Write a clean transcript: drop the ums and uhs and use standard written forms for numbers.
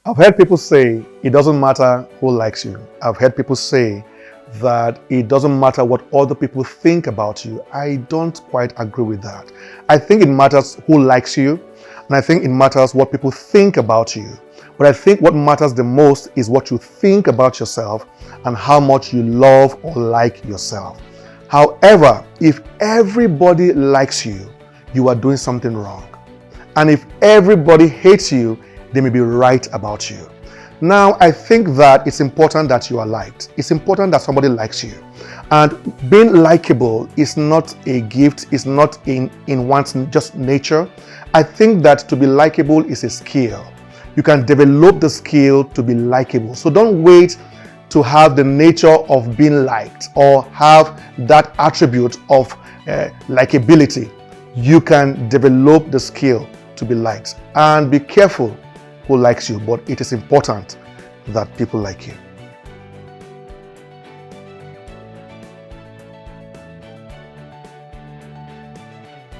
I've heard people say it doesn't matter who likes you. I've heard people say that it doesn't matter what other people think about you. I don't quite agree with that. I think it matters who likes you, and I think it matters what people think about you. But I think what matters the most is what you think about yourself and how much you love or like yourself. However, if everybody likes you, you are doing something wrong. And if everybody hates you, they may be right about you. Now, I think that it's important that you are liked. It's important that somebody likes you. And being likable is not a gift, it's not in one's just nature. I think that to be likable is a skill. You can develop the skill to be likable. So don't wait to have the nature of being liked or have that attribute of likability. You can develop the skill to be liked. And be careful who likes you, but it is important that people like you.